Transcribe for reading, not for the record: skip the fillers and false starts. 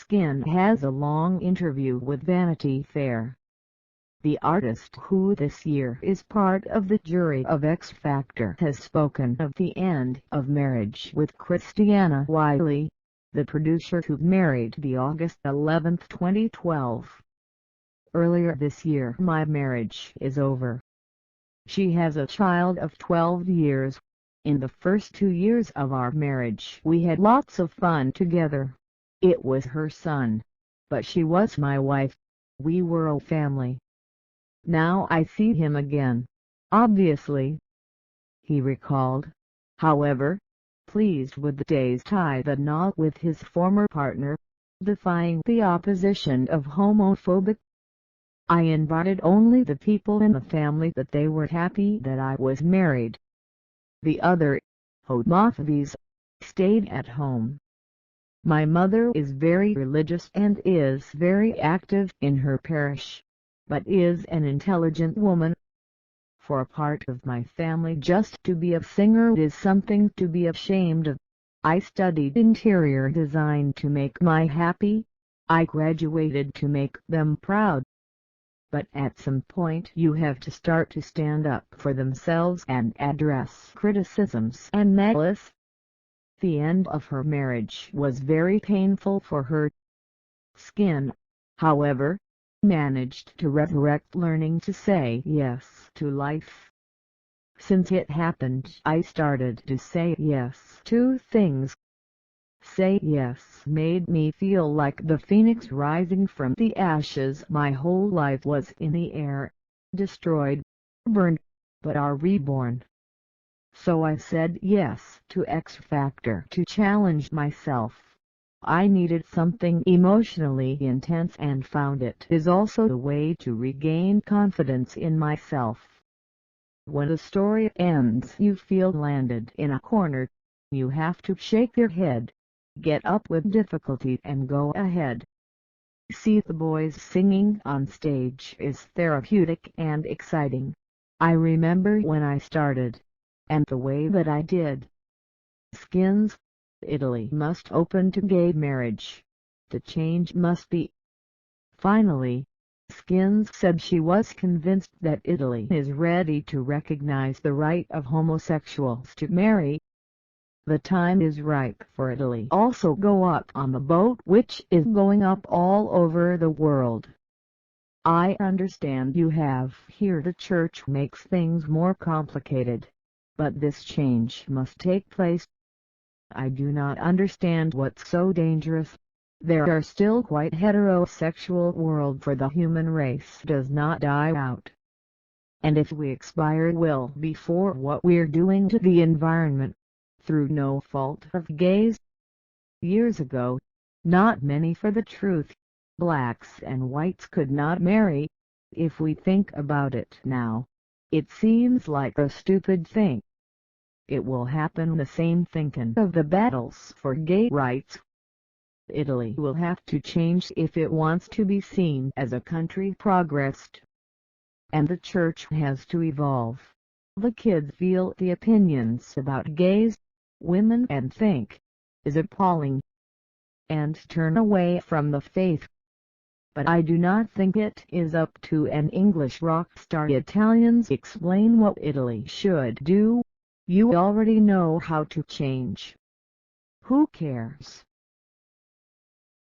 Skin has a long interview with Vanity Fair. The artist, who this year is part of the jury of X Factor, has spoken of the end of marriage with Christiana Wyly, the producer who married the August 11, 2012. Earlier this year, my marriage is over. She has a child of 12 years. In the first 2 years of our marriage we had lots of fun together. It was her son, but she was my wife. We were a family. Now I see him again, obviously," he recalled. However, pleased with the days tie the knot with his former partner, defying the opposition of homophobic. "I invited only the people in the family that they were happy that I was married. The other homophobes stayed at home. My mother is very religious and is very active in her parish, but is an intelligent woman. For a part of my family just to be a singer is something to be ashamed of. I studied interior design to make my happy. I graduated to make them proud. But at some point you have to start to stand up for themselves and address criticisms and malice." The end of her marriage was very painful for her. Skin, however, managed to resurrect learning to say yes to life. "Since it happened, I started to say yes to things. Say yes made me feel like the phoenix rising from the ashes. My whole life was in the air, destroyed, burned, but are reborn. So I said yes to X Factor to challenge myself. I needed something emotionally intense and found it is also the way to regain confidence in myself. When the story ends you feel landed in a corner. You have to shake your head, get up with difficulty and go ahead. See the boys singing on stage is therapeutic and exciting. I remember when I started, and the way that I did." Skins, Italy must open to gay marriage. The change must be. Finally, Skins said she was convinced that Italy is ready to recognize the right of homosexuals to marry. "The time is ripe for Italy also go up on the boat which is going up all over the world. I understand you have here the church makes things more complicated, but this change must take place. I do not understand what's so dangerous. There are still quite heterosexual world for the human race does not die out. And if we expire will be for what we're doing to the environment, through no fault of gays. Years ago, not many for the truth, blacks and whites could not marry. If we think about it now, it seems like a stupid thing. It will happen the same thinking of the battles for gay rights. Italy will have to change if it wants to be seen as a country progressed. And the church has to evolve. The kids feel the opinions about gays, women and think is appalling, and turn away from the faith. But I do not think it is up to an English rock star Italians explain what Italy should do. You already know how to change. Who cares?